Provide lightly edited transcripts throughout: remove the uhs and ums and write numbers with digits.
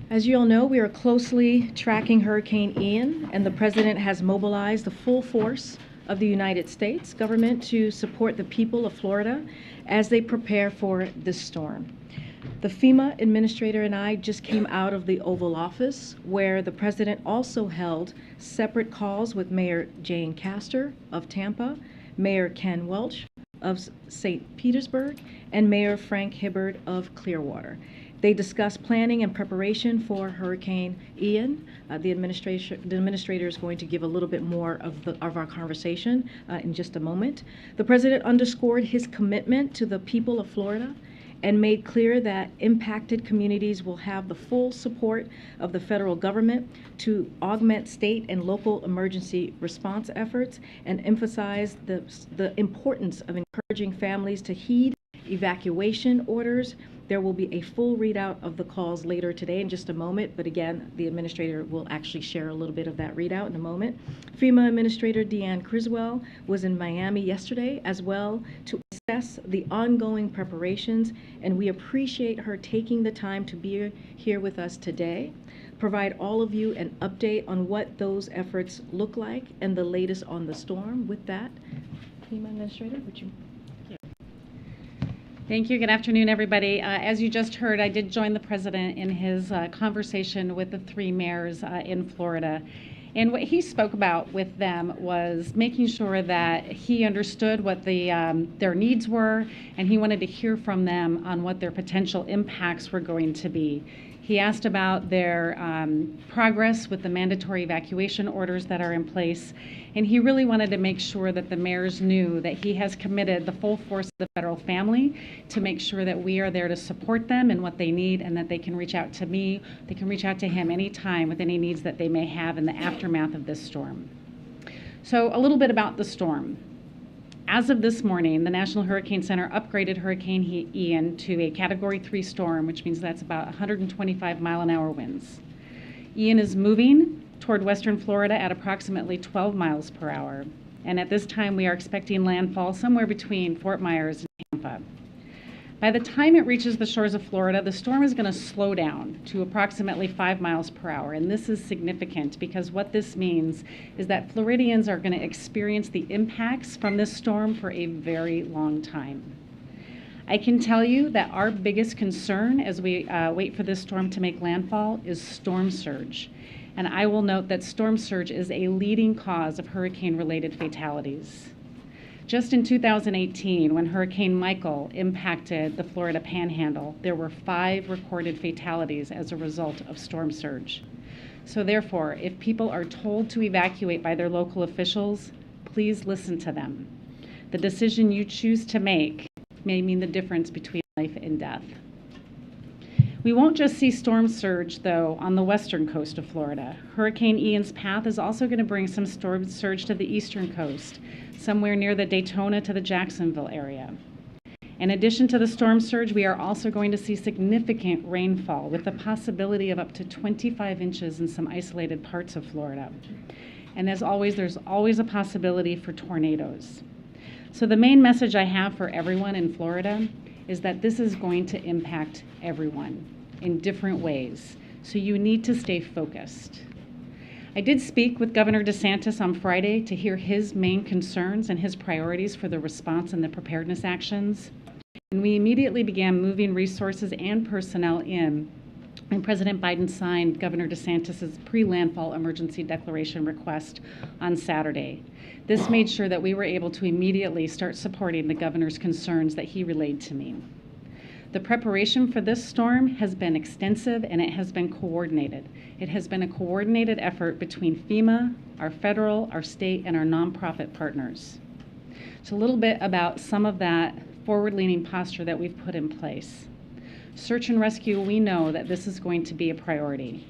As you all know, we are closely tracking Hurricane Ian, and the President has mobilized the full force of the United States government to support the people of Florida as they prepare for this storm. The FEMA administrator and I just came out of the Oval Office, where the President also held separate calls with Mayor Jane Castor of Tampa, Mayor Ken Welch of St. Petersburg, and Mayor Frank Hibbard of Clearwater. They discussed planning and preparation for Hurricane Ian. The administrator is going to give a little bit more of our conversation in just a moment. The President underscored his commitment to the people of Florida and made clear that impacted communities will have the full support of the federal government to augment state and local emergency response efforts, and emphasized the importance of encouraging families to heed evacuation orders. There will be a full readout of the calls later today in just a moment, but again, the administrator will actually share a little bit of that readout in a moment. FEMA Administrator Deanne Criswell was in Miami yesterday as well to assess the ongoing preparations, and we appreciate her taking the time to be here with us today, provide all of you an update on what those efforts look like and the latest on the storm. With that, FEMA Administrator, would you? Thank you. Good afternoon, everybody. As you just heard, I did join the President in his conversation with the three mayors in Florida. And what he spoke about with them was making sure that he understood what their needs were, and he wanted to hear from them on what their potential impacts were going to be. He asked about their progress with the mandatory evacuation orders that are in place, and he really wanted to make sure that the mayors knew that he has committed the full force of the federal family to make sure that we are there to support them in what they need, and that they can reach out to me, they can reach out to him anytime with any needs that they may have in the aftermath of this storm. So a little bit about the storm. As of this morning, the National Hurricane Center upgraded Hurricane Ian to a Category 3 storm, which means that's about 125 mile-an-hour winds. Ian is moving toward western Florida at approximately 12 miles per hour, and at this time we are expecting landfall somewhere between Fort Myers and Tampa. By the time it reaches the shores of Florida, the storm is going to slow down to approximately 5 miles per hour, and this is significant because what this means is that Floridians are going to experience the impacts from this storm for a very long time. I can tell you that our biggest concern as we wait for this storm to make landfall is storm surge. And I will note that storm surge is a leading cause of hurricane-related fatalities. Just in 2018, when Hurricane Michael impacted the Florida Panhandle, there were 5 recorded fatalities as a result of storm surge. So therefore, if people are told to evacuate by their local officials, please listen to them. The decision you choose to make may mean the difference between life and death. We won't just see storm surge, though, on the western coast of Florida. Hurricane Ian's path is also going to bring some storm surge to the eastern coast, somewhere near the Daytona to the Jacksonville area. In addition to the storm surge, we are also going to see significant rainfall with the possibility of up to 25 inches in some isolated parts of Florida. And as always, there's always a possibility for tornadoes. So the main message I have for everyone in Florida is that this is going to impact everyone in different ways. So you need to stay focused. I did speak with Governor DeSantis on Friday to hear his main concerns and his priorities for the response and the preparedness actions. And we immediately began moving resources and personnel in. And President Biden signed Governor DeSantis' pre-landfall emergency declaration request on Saturday. This made sure that we were able to immediately start supporting the governor's concerns that he relayed to me. The preparation for this storm has been extensive and it has been coordinated. It has been a coordinated effort between FEMA, our federal, our state, and our nonprofit partners. So a little bit about some of that forward-leaning posture that we've put in place. Search and rescue, we know that this is going to be a priority.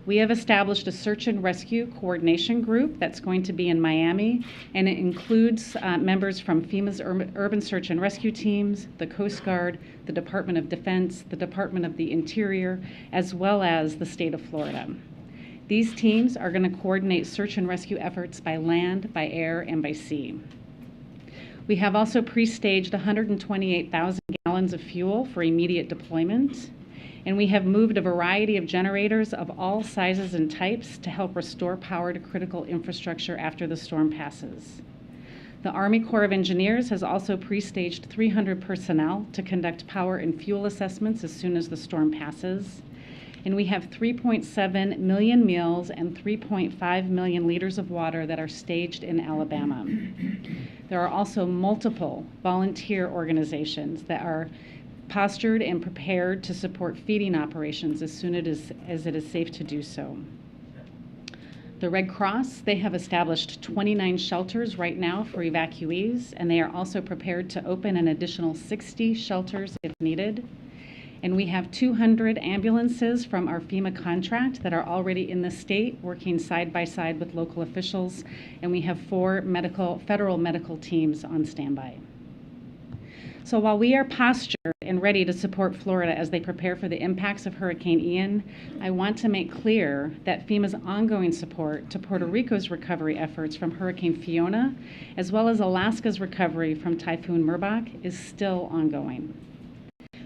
We have established a search and rescue coordination group that's going to be in Miami, and it includes members from FEMA's urban search and rescue teams, the Coast Guard, the Department of Defense, the Department of the Interior, as well as the state of Florida. These teams are going to coordinate search and rescue efforts by land, by air, and by sea. We have also pre-staged 128,000 gallons of fuel for immediate deployment. And we have moved a variety of generators of all sizes and types to help restore power to critical infrastructure after the storm passes. The Army Corps of Engineers has also pre-staged 300 personnel to conduct power and fuel assessments as soon as the storm passes. And we have 3.7 million meals and 3.5 million liters of water that are staged in Alabama. There are also multiple volunteer organizations that are postured and prepared to support feeding operations as soon as it is safe to do so. The Red Cross, they have established 29 shelters right now for evacuees, and they are also prepared to open an additional 60 shelters if needed. And we have 200 ambulances from our FEMA contract that are already in the state working side by side with local officials, and we have 4 federal medical teams on standby. So while we are postured and ready to support Florida as they prepare for the impacts of Hurricane Ian, I want to make clear that FEMA's ongoing support to Puerto Rico's recovery efforts from Hurricane Fiona, as well as Alaska's recovery from Typhoon Merbok, is still ongoing.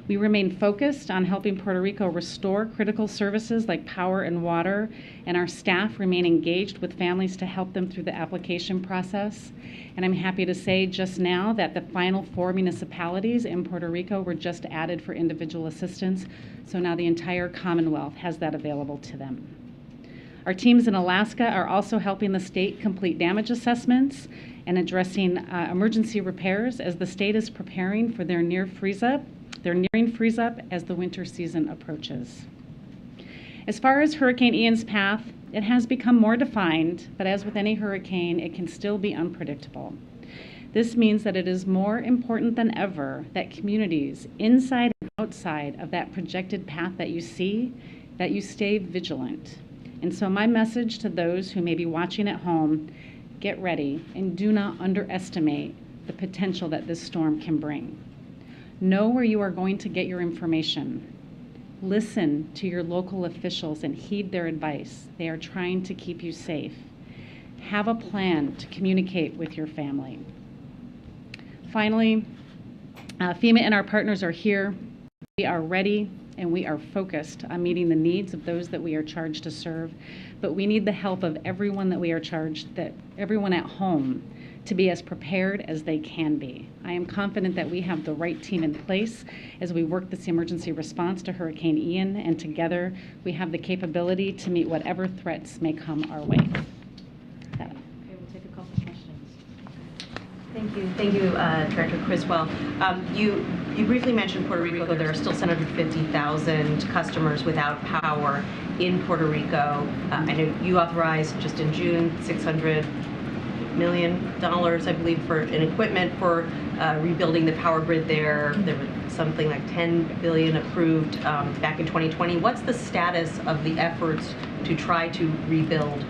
We remain focused on helping Puerto Rico restore critical services like power and water, and our staff remain engaged with families to help them through the application process. And I'm happy to say just now that the final 4 municipalities in Puerto Rico were just added for individual assistance, so now the entire Commonwealth has that available to them. Our teams in Alaska are also helping the state complete damage assessments and addressing emergency repairs as the state is preparing for their nearing freeze-up as the winter season approaches. As far as Hurricane Ian's path, it has become more defined, but as with any hurricane, it can still be unpredictable. This means that it is more important than ever that communities inside and outside of that projected path that you see, that you stay vigilant. And so my message to those who may be watching at home, get ready and do not underestimate the potential that this storm can bring. Know where you are going to get your information. Listen to your local officials and heed their advice. They are trying to keep you safe. Have a plan to communicate with your family. Finally, FEMA and our partners are here. We are ready and we are focused on meeting the needs of those that we are charged to serve, but we need the help of everyone that we are charged, that everyone at home, to be as prepared as they can be. I am confident that we have the right team in place as we work this emergency response to Hurricane Ian, and together we have the capability to meet whatever threats may come our way. Okay, we'll take a couple questions. Thank you, Director Criswell. You briefly mentioned Puerto Rico. There are still 750,000 customers without power in Puerto Rico. I know you authorized just in June $600 million, I believe, for an equipment for rebuilding the power grid there. There was something like $10 billion approved back in 2020. What's the status of the efforts to try to rebuild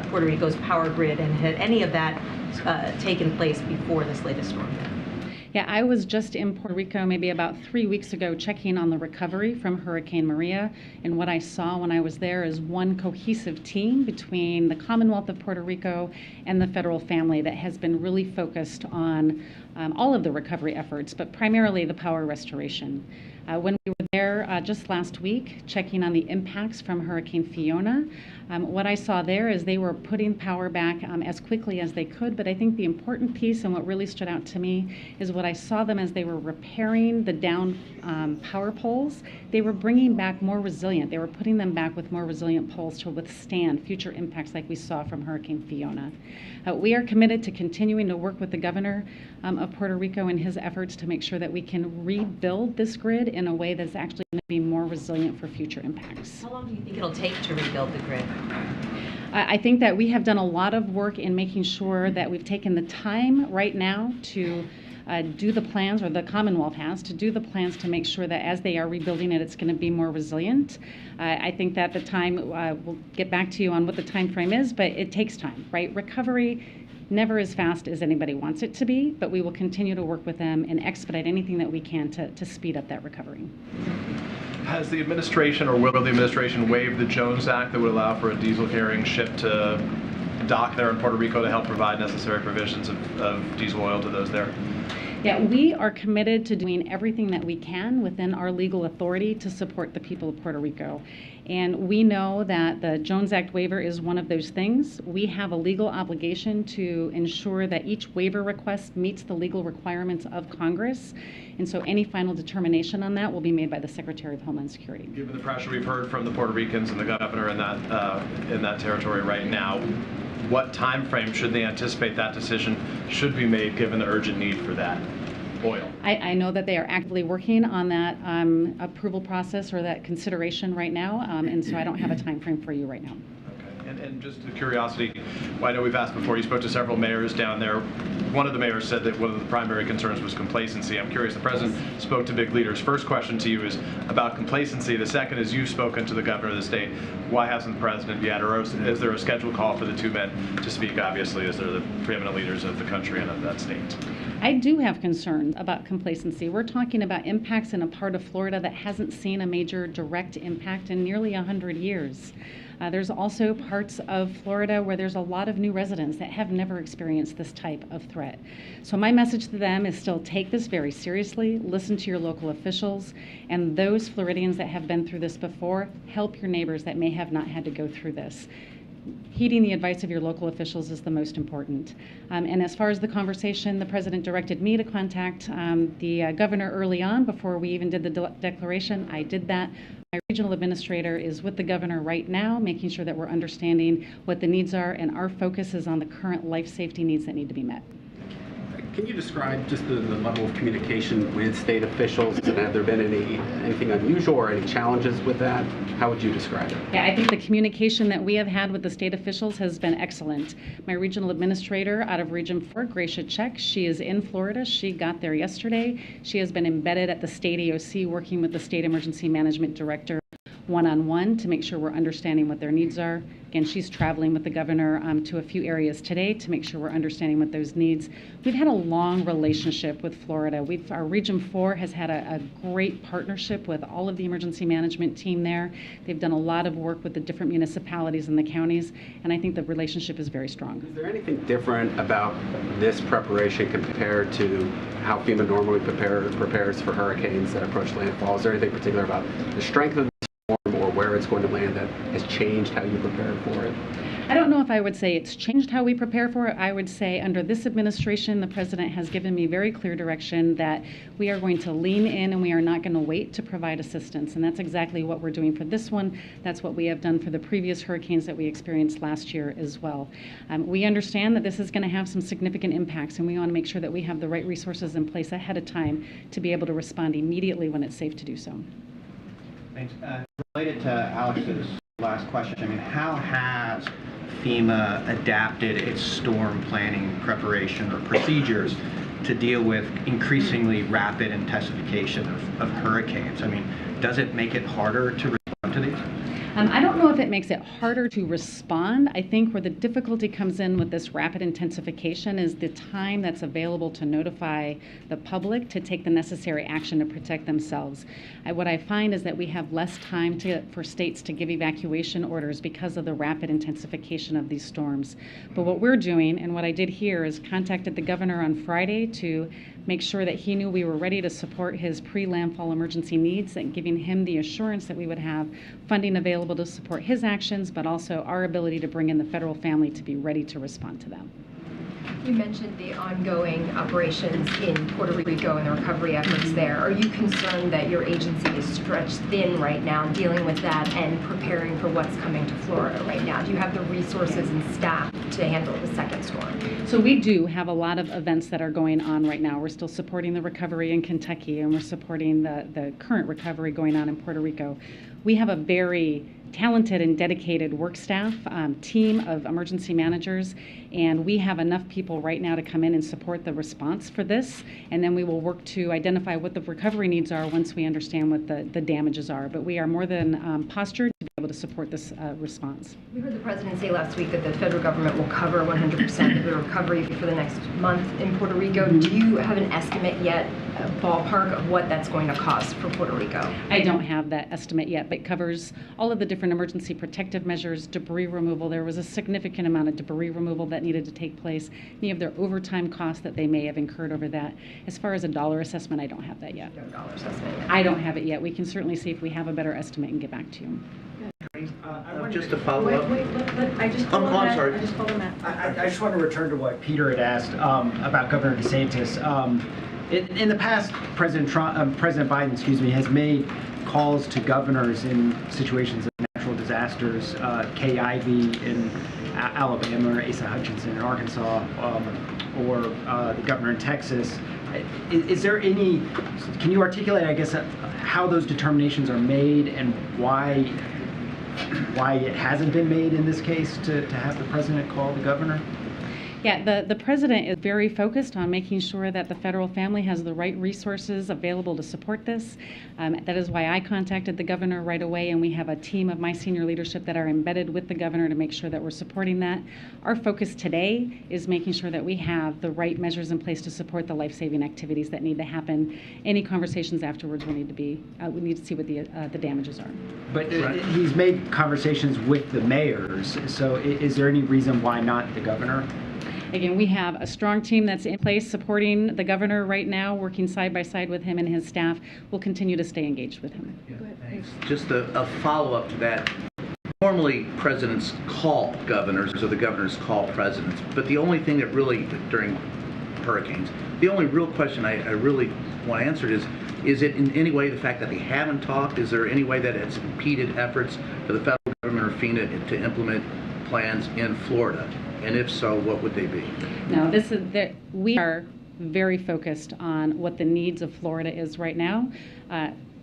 Puerto Rico's power grid, and had any of that taken place before this latest storm? Yeah, I was just in Puerto Rico maybe about 3 weeks ago checking on the recovery from Hurricane Maria, and what I saw when I was there is one cohesive team between the Commonwealth of Puerto Rico and the federal family that has been really focused on all of the recovery efforts, but primarily the power restoration. When we were there just last week checking on the impacts from Hurricane Fiona, what I saw there is they were putting power back as quickly as they could, but I think the important piece and what really stood out to me is what I saw them as they were repairing the down power poles. They were bringing back more resilient. They were putting them back with more resilient poles to withstand future impacts like we saw from Hurricane Fiona. We are committed to continuing to work with the governor of Puerto Rico in his efforts to make sure that we can rebuild this grid in a way that's actually going to be more resilient for future impacts. How long do you think it'll take to rebuild the grid? I think that we have done a lot of work in making sure that we've taken the time right now to do the plans, or the Commonwealth has, to do the plans to make sure that as they are rebuilding it, it's going to be more resilient. I think that the time, we'll get back to you on what the time frame is, but it takes time, right? Recovery never as fast as anybody wants it to be, but we will continue to work with them and expedite anything that we can to speed up that recovery. Has the administration, or will the administration, waive the Jones Act that would allow for a diesel-carrying ship to dock there in Puerto Rico to help provide necessary provisions of diesel oil to those there? Yeah, we are committed to doing everything that we can within our legal authority to support the people of Puerto Rico. And we know that the Jones Act waiver is one of those things. We have a legal obligation to ensure that each waiver request meets the legal requirements of Congress. And so any final determination on that will be made by the Secretary of Homeland Security. Given the pressure we've heard from the Puerto Ricans and the governor in that territory right now, what time frame should they anticipate that decision should be made given the urgent need for that oil? I know that they are actively working on that approval process or that consideration right now, and so I don't have a time frame for you right now. Okay. And just a curiosity, well, I know we've asked before, you spoke to several mayors down there. One of the mayors said that one of the primary concerns was complacency. I'm curious, the president spoke to big leaders. First question to you is about complacency. The second is you've spoken to the governor of the state. Why hasn't the president yet, or is there a scheduled call for the two men to speak, obviously, as they're the preeminent leaders of the country and of that state? I do have concerns about complacency. We're talking about impacts in a part of Florida that hasn't seen a major direct impact in nearly 100 years. There's also parts of Florida where there's a lot of new residents that have never experienced this type of threat. So my message to them is still take this very seriously, listen to your local officials, and those Floridians that have been through this before, help your neighbors that may have not had to go through this. Heeding the advice of your local officials is the most important. And as far as the conversation, the president directed me to contact the governor early on before we even did the declaration. I did that. My regional administrator is with the governor right now, making sure that we're understanding what the needs are, and our focus is on the current life safety needs that need to be met. Can you describe just the level of communication with state officials, and have there been anything unusual or any challenges with that? How would you describe it? Yeah, I think the communication that we have had with the state officials has been excellent. My regional administrator out of Region 4, Gracia Check, she is in Florida. She got there yesterday. She has been embedded at the state EOC working with the state emergency management director one-on-one to make sure we're understanding what their needs are. Again, she's traveling with the governor to a few areas today to make sure we're understanding what those needs. We've had a long relationship with Florida. Our Region 4 has had a great partnership with all of the emergency management team there. They've done a lot of work with the different municipalities and the counties, and I think the relationship is very strong. Is there anything different about this preparation compared to how FEMA normally prepares for hurricanes that approach landfall? Is there anything particular about the strength of or where it's going to land that has changed how you prepare for it? I don't know if I would say it's changed how we prepare for it. I would say under this administration, the president has given me very clear direction that we are going to lean in and we are not going to wait to provide assistance. And that's exactly what we're doing for this one. That's what we have done for the previous hurricanes that we experienced last year as well. We understand that this is going to have some significant impacts, and we want to make sure that we have the right resources in place ahead of time to be able to respond immediately when it's safe to do so. Thanks. Related to Alex's last question, I mean, how has FEMA adapted its storm planning preparation or procedures to deal with increasingly rapid intensification of hurricanes? I mean, does it make it harder to respond to these? I don't know if it makes it harder to respond. I think where the difficulty comes in with this rapid intensification is the time that's available to notify the public to take the necessary action to protect themselves. What I find is that we have less time for states to give evacuation orders because of the rapid intensification of these storms. But what we're doing, and what I did here, is contacted the governor on Friday to make sure that he knew we were ready to support his pre-landfall emergency needs, and giving him the assurance that we would have funding available to support his actions, but also our ability to bring in the federal family to be ready to respond to them. You mentioned the ongoing operations in Puerto Rico and the recovery efforts there. Are you concerned that your agency is stretched thin right now dealing with that and preparing for what's coming to Florida right now? Do you have the resources and staff to handle the second storm? So we do have a lot of events that are going on right now. We're still supporting the recovery in Kentucky, and we're supporting the current recovery going on in Puerto Rico. We have a very talented and dedicated work staff, team of emergency managers, and we have enough people right now to come in and support the response for this, and then we will work to identify what the recovery needs are once we understand what the damages are. But we are more than postured to be able to support this response. We heard the president say last week that the federal government will cover 100% of the recovery for the next month in Puerto Rico. Do you have an estimate yet ballpark of what that's going to cost for Puerto Rico? I don't have that estimate yet, but it covers all of the different emergency protective measures, debris removal. There was a significant amount of debris removal that needed to take place. Any of their overtime costs that they may have incurred over that. As far as a dollar assessment, I don't have that yet. No dollar assessment yet. I don't have it yet. We can certainly see if we have a better estimate and get back to you. Just to follow up. I just called him I'm Matt. sorry. I just called him Matt. I just want to return to what Peter had asked about Governor DeSantis. In the past, President Biden, has made calls to governors in situations of natural disasters. Kay Ivey in Alabama, or Asa Hutchinson in Arkansas, or the governor in Texas. Is there any? Can you articulate, I guess, how those determinations are made and why it hasn't been made in this case to have the president call the governor? Yeah, the president is very focused on making sure that the federal family has the right resources available to support this. That is why I contacted the governor right away, and we have a team of my senior leadership that are embedded with the governor to make sure that we're supporting that. Our focus today is making sure that we have the right measures in place to support the life-saving activities that need to happen. Any conversations afterwards will need to be, we need to see what the damages are. But he's made conversations with the mayors, so is there any reason why not the governor? Again, we have a strong team that's in place supporting the governor right now, working side by side with him and his staff. We'll continue to stay engaged with him. Yeah, thanks. Just a follow-up to that. Normally, presidents call governors or the governors call presidents, but the only thing that really, during hurricanes, the only real question I really want answered is it in any way the fact that they haven't talked? Is there any way that it's impeded efforts for the federal government or FEMA to implement plans in Florida? And if so, what would they be? No, we are very focused on what the needs of Florida is right now.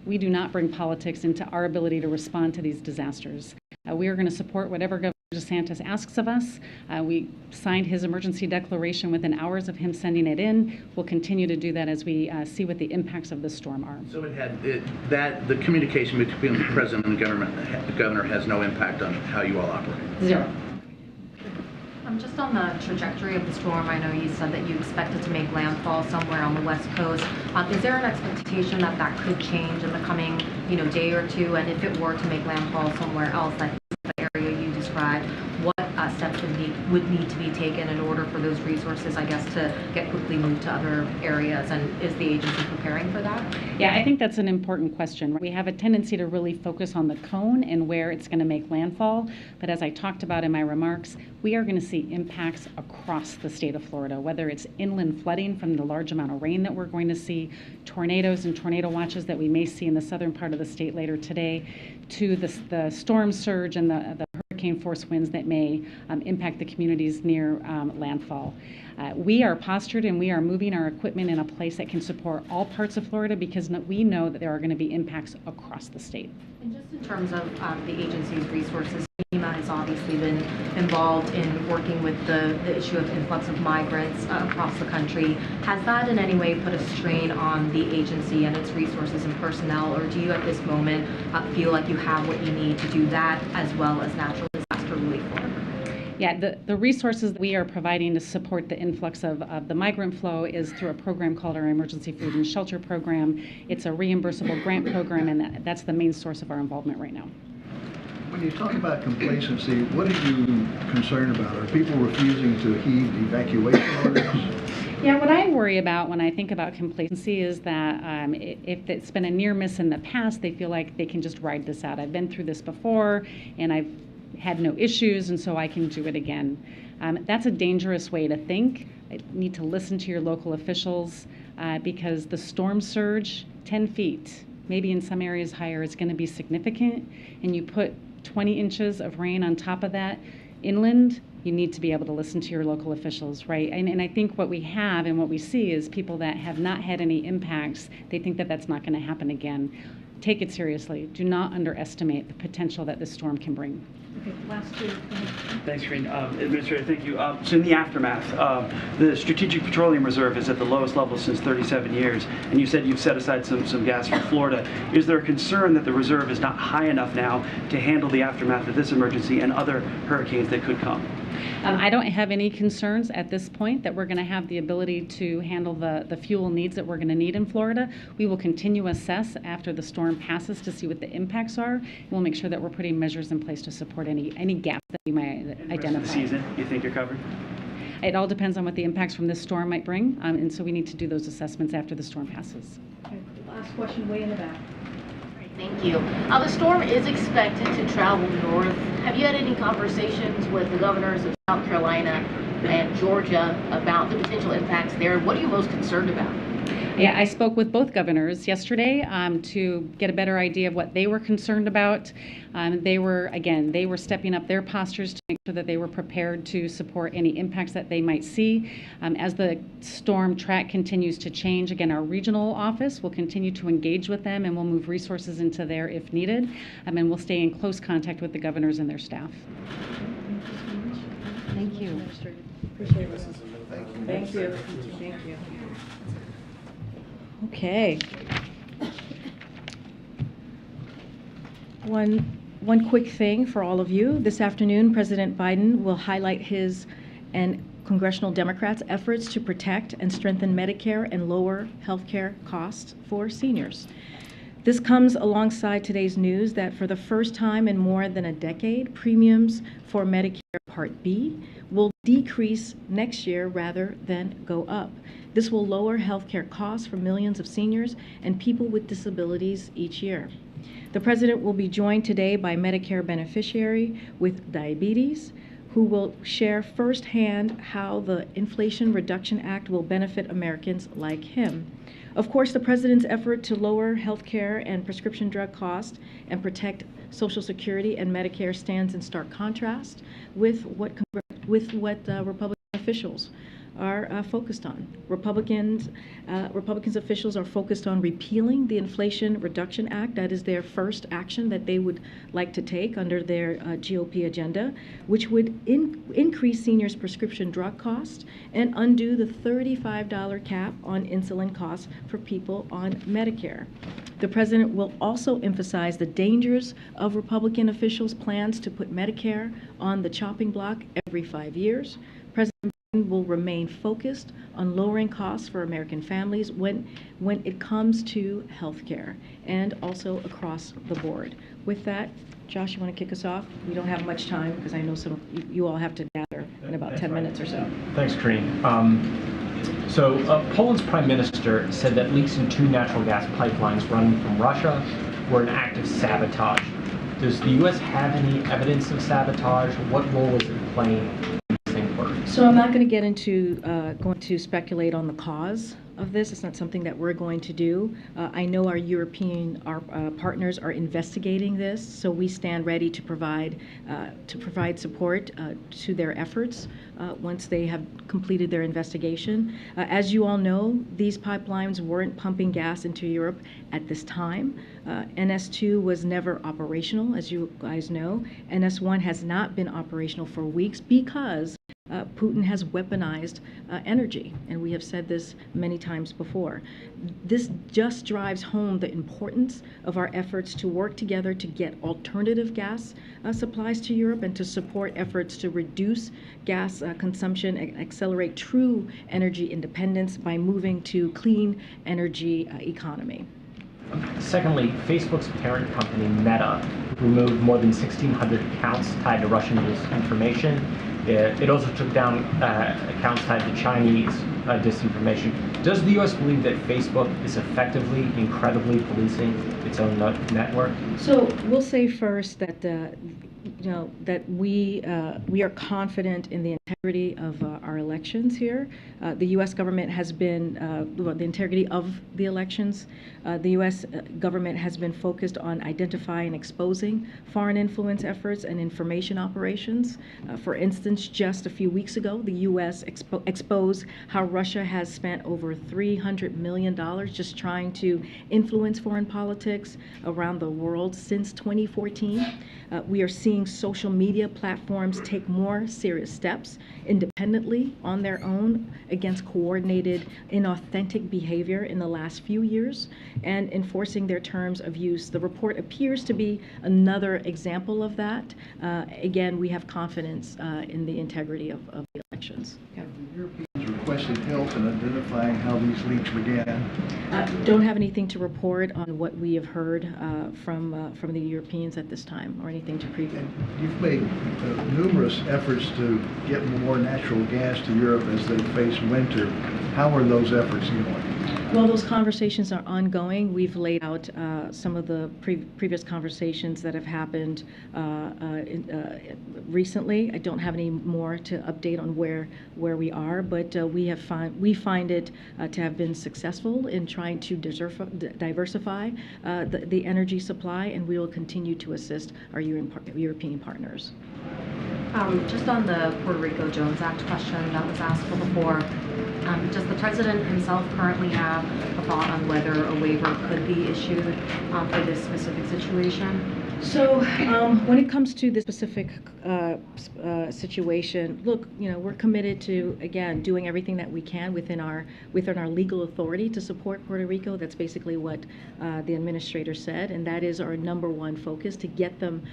We do not bring politics into our ability to respond to these disasters. We are going to support whatever Governor DeSantis asks of us. We signed his emergency declaration within hours of him sending it in. We'll continue to do that as we see what the impacts of the storm are. So the communication between the president and the governor has no impact on how you all operate? Zero. Just on the trajectory of the storm, I know you said that you expected to make landfall somewhere on the West Coast. Is there an expectation that that could change in the coming, day or two? And if it were to make landfall somewhere else, like the area you described, what steps would need to be taken in order for those resources, I guess, to get quickly moved to other areas? And is the agency preparing for that? Yeah, I think that's an important question. We have a tendency to really focus on the cone and where it's going to make landfall. But as I talked about in my remarks, we are going to see impacts across the state of Florida, whether it's inland flooding from the large amount of rain that we're going to see, tornadoes and tornado watches that we may see in the southern part of the state later today, to the storm surge and the hurricane force winds that may impact the communities near landfall. We are postured and we are moving our equipment in a place that can support all parts of Florida because we know that there are going to be impacts across the state. And just in terms of the agency's resources, FEMA has obviously been involved in working with the issue of influx of migrants across the country. Has that in any way put a strain on the agency and its resources and personnel, or do you at this moment feel like you have what you need to do that as well as natural disaster relief work? Yeah, the resources that we are providing to support the influx of the migrant flow is through a program called our Emergency Food and Shelter Program. It's a reimbursable grant program, and that's the main source of our involvement right now. When you talk about complacency, what are you concerned about? Are people refusing to heed evacuation orders? Yeah, what I worry about when I think about complacency is that if it's been a near miss in the past, they feel like they can just ride this out. I've been through this before, and I've had no issues, and so I can do it again. That's a dangerous way to think. You need to listen to your local officials because the storm surge, 10 feet, maybe in some areas higher, is going to be significant, and you put 20 inches of rain on top of that inland, you need to be able to listen to your local officials, right? And I think what we have and what we see is people that have not had any impacts, they think that that's not going to happen again. take it seriously. Do not underestimate the potential that this storm can bring. Okay, last two. Thanks, Karine. Administrator, thank you. So in the aftermath, the Strategic Petroleum Reserve is at the lowest level since 37 years, and you said you've set aside some gas for Florida. Is there a concern that the reserve is not high enough now to handle the aftermath of this emergency and other hurricanes that could come? I don't have any concerns at this point that we're going to have the ability to handle the fuel needs that we're going to need in Florida. We will continue to assess after the storm passes to see what the impacts are. And we'll make sure that we're putting measures in place to support any gaps that we might identify. The season, you think you're covered? It all depends on what the impacts from this storm might bring, and so we need to do those assessments after the storm passes. Okay, last question, way in the back. Thank you. The storm is expected to travel north. Have you had any conversations with the governors of South Carolina and Georgia about the potential impacts there? What are you most concerned about? Yeah, I spoke with both governors yesterday to get a better idea of what they were concerned about. They were stepping up their postures to make sure that they were prepared to support any impacts that they might see. As the storm track continues to change, again, our regional office will continue to engage with them, and we'll move resources into there if needed. And we'll stay in close contact with the governors and their staff. Thank you. Appreciate it. Thank you. Thank you. Okay. One quick thing for all of you. This afternoon, President Biden will highlight his and congressional Democrats' efforts to protect and strengthen Medicare and lower health care costs for seniors. This comes alongside today's news that for the first time in more than a decade, premiums for Medicare Part B will decrease next year rather than go up. This will lower healthcare costs for millions of seniors and people with disabilities each year. The President will be joined today by Medicare beneficiary with diabetes, who will share firsthand how the Inflation Reduction Act will benefit Americans like him. Of course, the President's effort to lower healthcare and prescription drug costs and protect Social Security and Medicare stands in stark contrast with what Republican officials are focused on. Republican officials are focused on repealing the Inflation Reduction Act. That is their first action that they would like to take under their GOP agenda, which would increase seniors' prescription drug costs and undo the $35 cap on insulin costs for people on Medicare. The President will also emphasize the dangers of Republican officials' plans to put Medicare on the chopping block every 5 years. President Biden will remain focused on lowering costs for American families when it comes to health care and also across the board. With that, Josh, you want to kick us off? We don't have much time because I know you all have to gather in about 10 minutes or so. Thanks, Karine. Poland's prime minister said that leaks in 2 natural gas pipelines running from Russia were an act of sabotage. Does the U.S. have any evidence of sabotage? What role is it playing in this inquiry? So I'm not going to get into going to speculate on the cause of this. It's not something that we're going to do. I know our European partners are investigating this, so we stand ready to provide support to their efforts once they have completed their investigation. As you all know, these pipelines weren't pumping gas into Europe at this time. NS2 was never operational, as you guys know. NS1 has not been operational for weeks because Putin has weaponized energy, and we have said this many times before. This just drives home the importance of our efforts to work together to get alternative gas supplies to Europe and to support efforts to reduce gas consumption and accelerate true energy independence by moving to clean energy economy. Secondly, Facebook's parent company, Meta, removed more than 1,600 accounts tied to Russian disinformation. It also took down accounts tied to Chinese disinformation. Does the U.S. believe that Facebook is effectively, incredibly policing its own network? So we'll say first that that we are confident in the integrity of our elections here. The U.S. government has been, the integrity of the elections. The U.S. government has been focused on identifying and exposing foreign influence efforts and information operations. For instance, just a few weeks ago, the U.S. exposed how Russia has spent over $300 million just trying to influence foreign politics around the world since 2014. We are seeing social media platforms take more serious steps independently on their own against coordinated, inauthentic behavior in the last few years and enforcing their terms of use. The report appears to be another example of that. Again, we have confidence in the integrity of the elections. The Europeans requested help in identifying how these leaks began. Don't have anything to report on what we have heard from the Europeans at this time, or anything to preview. You've made numerous efforts to get more natural gas to Europe as they face winter. How are those efforts going? Well, those conversations are ongoing. We've laid out some of the previous conversations that have happened recently. I don't have any more to update on where we are, but we find it to have been successful in trying to diversify the energy supply, and we will continue to assist our European partners. Just on the Puerto Rico Jones Act question that was asked before, does the president himself currently have a thought on whether a waiver could be issued for this specific situation? So when it comes to this specific situation, look, we're committed to, again, doing everything that we can within our legal authority to support Puerto Rico. That's basically what the administrator said, and that is our number one focus, to get them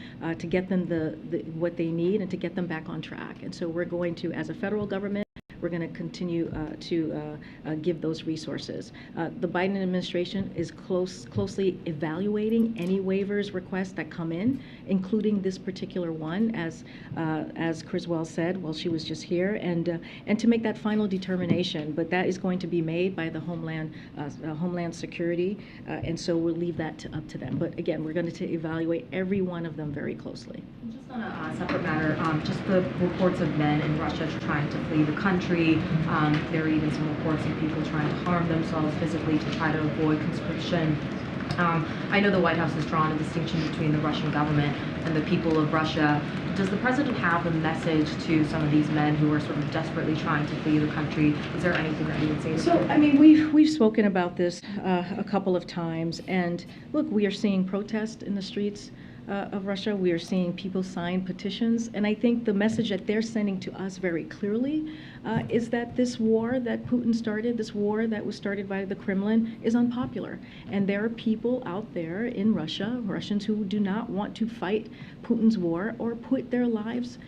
what they need and to get them back on track. And so we're going to, as a federal government, we're going to continue to give those resources. The Biden administration is closely evaluating any waivers requests that come in, including this particular one, as Criswell said while she was just here, and to make that final determination. But that is going to be made by the Homeland Security, and so we'll leave that up to them. But again, we're going to evaluate every one of them very closely. Just on a separate matter, just the reports of men in Russia trying to flee the country. There are even some reports of people trying to harm themselves physically to try to avoid conscription. I know the White House has drawn a distinction between the Russian government and the people of Russia. Does the president have a message to some of these men who are sort of desperately trying to flee the country? Is there anything that you would say to them? So, I mean, we've spoken about this a couple of times, and look, we are seeing protests in the streets of Russia. We are seeing people sign petitions, and I think the message that they're sending to us very clearly is that this war that Putin started, this war that was started by the Kremlin, is unpopular. And there are people out there in Russia, Russians, who do not want to fight Putin's war or put their lives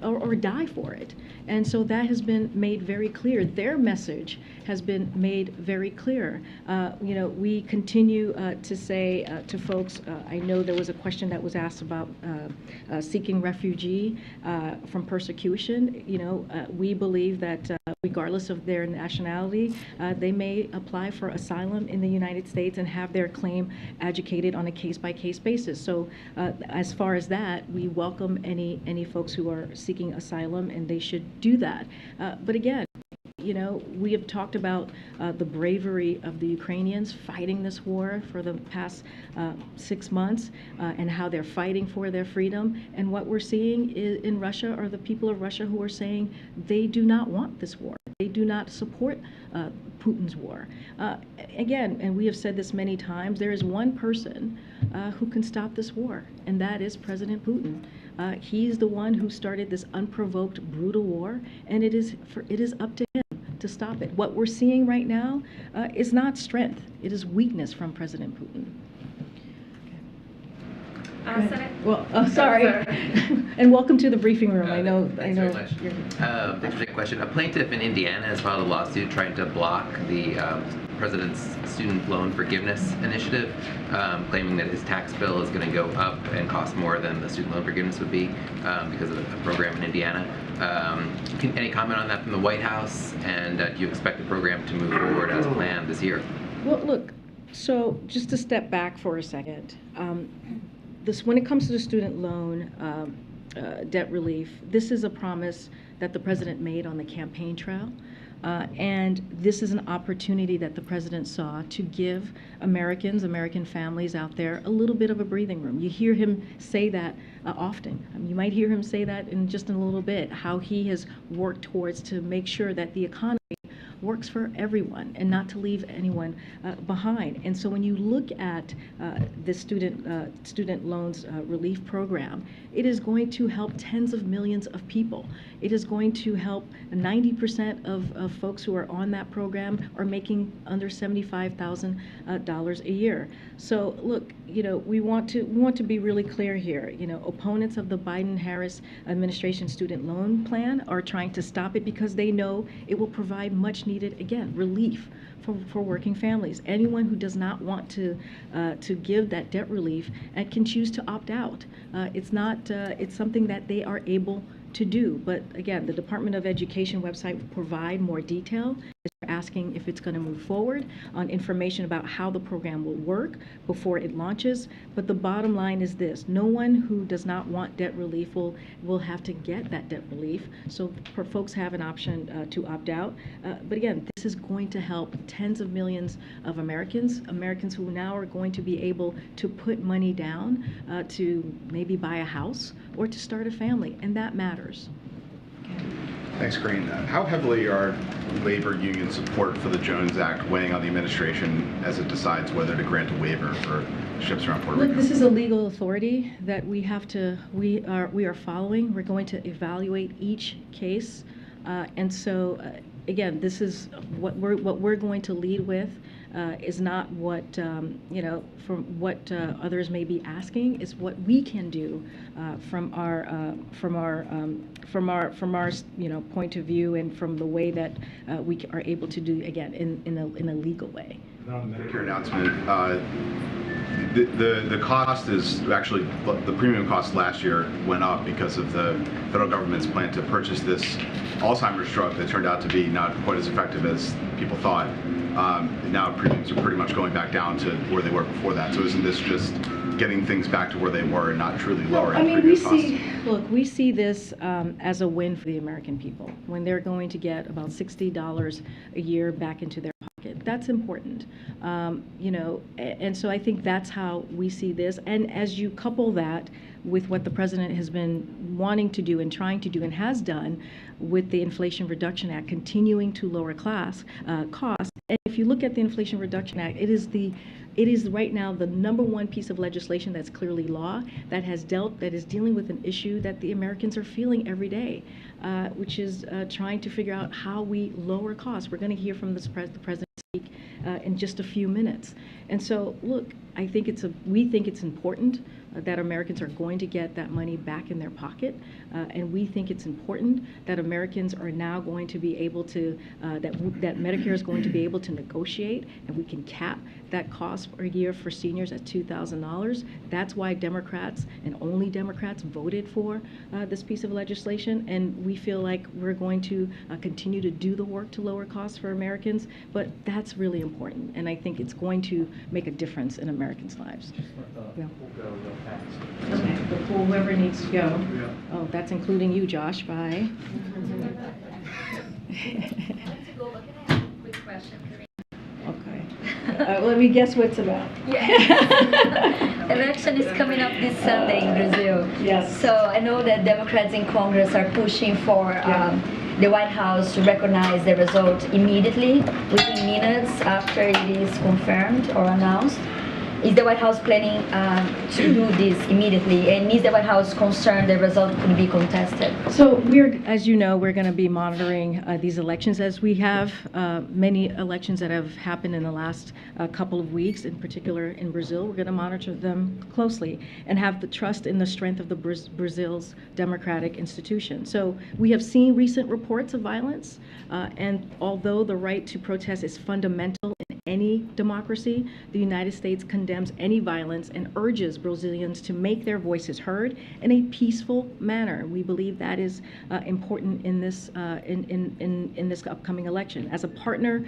or die for it. And so that has been made very clear. Their message has been made very clear. We continue to say to folks, I know there was a question that was asked about seeking refugee from persecution. We believe that regardless of their nationality, they may apply for asylum in the United States and have their claim adjudicated on a case-by-case basis. So as far as that, we welcome any folks who are seeking asylum, and they should do that. But again, we have talked about the bravery of the Ukrainians fighting this war for the past 6 months and how they're fighting for their freedom. And what we're seeing in Russia are the people of Russia who are saying they do not want this war. They do not support Putin's war. Again, and we have said this many times, there is one person who can stop this war, and that is President Putin. He's the one who started this unprovoked, brutal war, and it is up to him to stop it. What we're seeing right now is not strength, it is weakness from President Putin. Sorry. And welcome to the briefing room. I know. Thanks very much. Thanks for taking the question. A plaintiff in Indiana has filed a lawsuit trying to block the president's student loan forgiveness initiative, claiming that his tax bill is going to go up and cost more than the student loan forgiveness would be because of a program in Indiana. Any comment on that from the White House? And do you expect the program to move forward as planned this year? Well, look, so just to step back for a second. When it comes to the student loan debt relief, this is a promise that the president made on the campaign trail. And this is an opportunity that the president saw to give American families out there a little bit of a breathing room. You hear him say that often. You might hear him say that in just a little bit, how he has worked towards to make sure that the economy works for everyone and not to leave anyone behind. And so when you look at the student loans relief program, it is going to help tens of millions of people. It is going to help 90% of folks who are on that program are making under $75,000 a year. So look, we want to be really clear here. Opponents of the Biden-Harris administration student loan plan are trying to stop it because they know it will provide much needed, again, relief for working families. Anyone who does not want to give that debt relief can choose to opt out. It's something that they are able to do. But again, the Department of Education website will provide more detail as we're asking if it's going to move forward on information about how the program will work before it launches. But the bottom line is this: no one who does not want debt relief will have to get that debt relief. So folks have an option to opt out. But again, this is going to help tens of millions of Americans who now are going to be able to put money down to maybe buy a house or to start a family, and that matters. Thanks, Karine. How heavily are labor union support for the Jones Act weighing on the administration as it decides whether to grant a waiver for ships around Puerto Rico? Look, this is a legal authority that we are following. We're going to evaluate each case, and so again, this is what we're going to lead with. Is not what from what others may be asking. Is what we can do from our point of view, and from the way that we are able to do, again, in a legal way. On the Medicare announcement, the cost is actually, the premium cost last year went up because of the federal government's plan to purchase this Alzheimer's drug that turned out to be not quite as effective as people thought. Now premiums are pretty much going back down to where they were before that. So isn't this just getting things back to where they were and not truly lowering premium costs? We see this as a win for the American people when they're going to get about $60 a year back into their pocket. That's important, and so I think that's how we see this. And as you couple that with what the president has been wanting to do and trying to do and has done with the Inflation Reduction Act, continuing to lower costs. And if you look at the Inflation Reduction Act, it is right now the #1 piece of legislation that's clearly law that is dealing with an issue that the Americans are feeling every day, which is trying to figure out how we lower costs. We're going to hear from the president speak in just a few minutes. And so, look, we think it's important that Americans are going to get that money back in their pocket, and we think it's important that Americans are now going to be able to, that Medicare is going to be able to negotiate, and we can cap that cost per year for seniors at $2,000. That's why Democrats, and only Democrats, voted for this piece of legislation, and we feel like we're going to continue to do the work to lower costs for Americans, but that's really important, and I think it's going to make a difference in Americans' lives. Yeah. Okay, before whoever needs to go. Yeah. Oh, that's including you, Josh. Bye. Quick question, Karine. Okay. Let me guess what it's about. Yeah. Election is coming up this Sunday in Brazil. Yes. So I know that Democrats in Congress are pushing for the White House to recognize the result immediately, within minutes after it is confirmed or announced. Is the White House planning to do this immediately? And is the White House concerned the result could be contested? So as you know, we're going to be monitoring these elections, as we have many elections that have happened in the last couple of weeks, in particular in Brazil. We're going to monitor them closely and have the trust in the strength of the Brazil's democratic institution. So we have seen recent reports of violence, and although the right to protest is fundamental in any democracy, the United States condemns any violence and urges Brazilians to make their voices heard in a peaceful manner. We believe that is important in this in this upcoming election. As a partner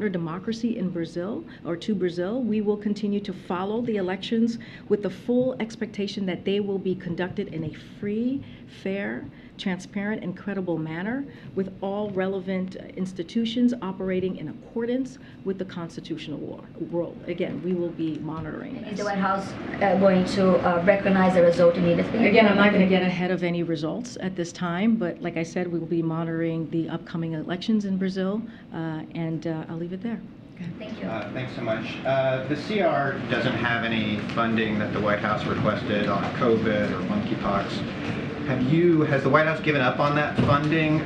democracy in Brazil, or to Brazil, we will continue to follow the elections with the full expectation that they will be conducted in a free, fair, transparent, and credible manner with all relevant institutions operating in accordance with the constitutional rule. Again, we will be monitoring Is this. the White House going to recognize the result immediately? Again, I'm not going to get ahead of any results at this time, but like I said, we will be monitoring the upcoming elections in Brazil, and I'll leave it there. Thank you. Thanks so much. The CR doesn't have any funding that the White House requested on COVID or monkeypox. Has the White House given up on that funding?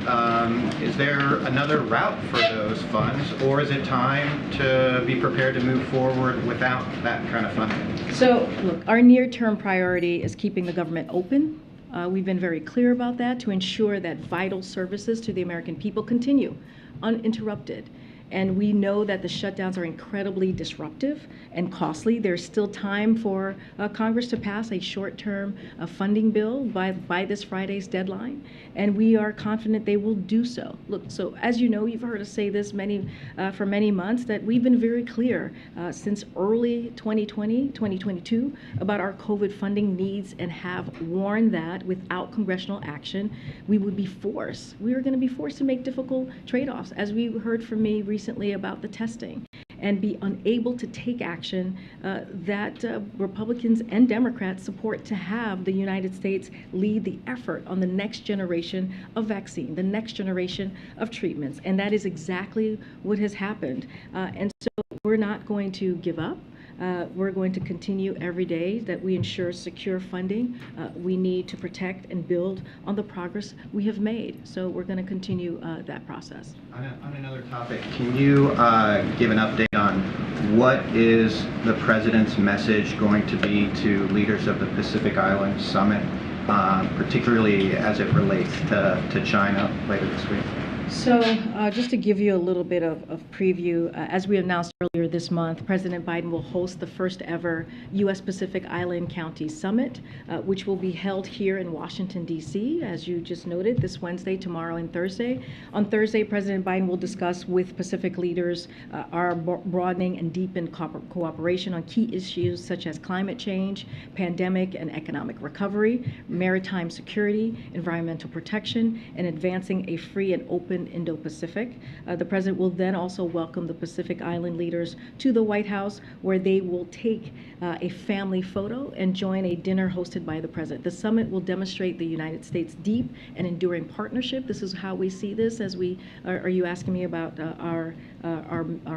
Is there another route for those funds, or is it time to be prepared to move forward without that kind of funding? So, look, our near-term priority is keeping the government open. We've been very clear about that to ensure that vital services to the American people continue uninterrupted. And we know that the shutdowns are incredibly disruptive and costly. There's still time for Congress to pass a short-term funding bill by this Friday's deadline, and we are confident they will do so. Look, so as you know, you've heard us say this for many months, that we've been very clear since early 2020, 2022, about our COVID funding needs, and have warned that without congressional action, we were going to be forced to make difficult trade-offs, as we heard from me recently about the testing, and be unable to take action that Republicans and Democrats support to have the United States lead the effort on the next generation of vaccine, the next generation of treatments. And that is exactly what has happened. And so we're not going to give up. We're going to continue every day that we ensure secure funding. We need to protect and build on the progress we have made. So we're going to continue that process. On another topic, can you give an update on what is the President's message going to be to leaders of the Pacific Island Summit, particularly as it relates to China later this week? So just to give you a little bit of preview, as we announced earlier this month, President Biden will host the first ever U.S. Pacific Island County Summit, which will be held here in Washington, D.C., as you just noted, this Wednesday, tomorrow, and Thursday. On Thursday, President Biden will discuss with Pacific leaders our broadening and deepened cooperation on key issues such as climate change, pandemic and economic recovery, maritime security, environmental protection, and advancing a free and open Indo-Pacific. The President will then also welcome the Pacific Island leaders to the White House, where they will take a family photo and join a dinner hosted by the President. The summit will demonstrate the United States' deep and enduring partnership. This is how we see this, as we are you asking me about our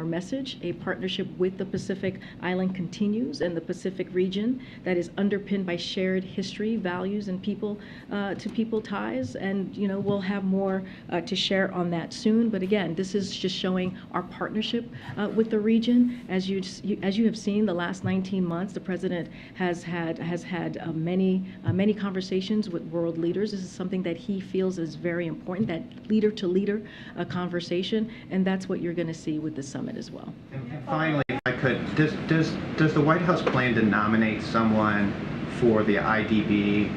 message? A partnership with the Pacific Island continues, and the Pacific region that is underpinned by shared history, values, and people-to-people ties. And we'll have more to share on that soon. But again, this is just showing our partnership with the region. As you have seen, the last 19 months, the President has had many conversations with world leaders. This is something that he feels is very important, that leader-to-leader conversation, and that's what you're going to see with the summit as well. And finally, if I could, does the White House plan to nominate someone for the IDB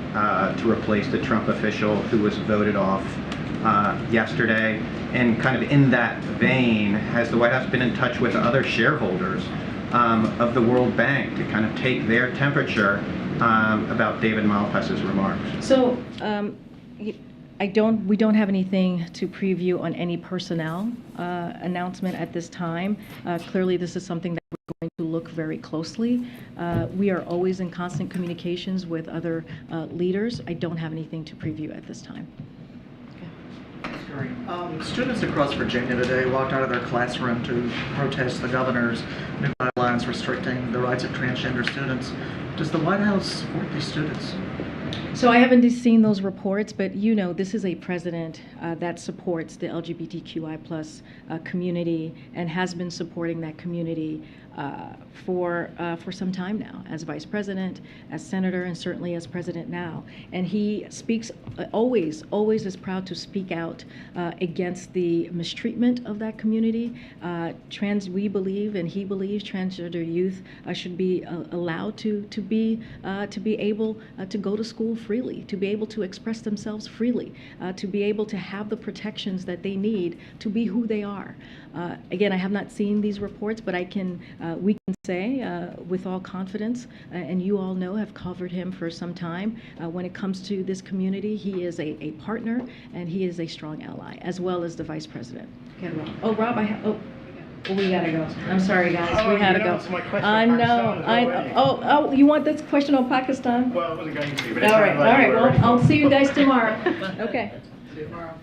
to replace the Trump official who was voted off yesterday? And kind of in that vein, has the White House been in touch with other shareholders of the World Bank to kind of take their temperature about David Malpass's remarks? So we don't have anything to preview on any personnel announcement at this time. Clearly, this is something that we're going to look very closely. We are always in constant communications with other leaders. I don't have anything to preview at this time. Students across Virginia today walked out of their classroom to protest the governor's new guidelines restricting the rights of transgender students. Does the White House support these students? So I haven't seen those reports, but this is a president that supports the LGBTQI+ community and has been supporting that community for some time now, as vice president, as senator, and certainly as president now. And he speaks always is proud to speak out against the mistreatment of that community. We believe, and he believes, transgender youth should be allowed to be able to go to school freely, to be able to express themselves freely, to be able to have the protections that they need to be who they are. Again, I have not seen these reports, but I can We can say with all confidence, and you all know, have covered him for some time, when it comes to this community, he is a partner and he is a strong ally, as well as the Vice President. Okay, Rob. Oh, Rob, we gotta go. I'm sorry, guys. We had to go. I know. You want this question on Pakistan? Well, I wasn't going to, but all right. Well, I'll see you guys tomorrow. Okay. See you tomorrow.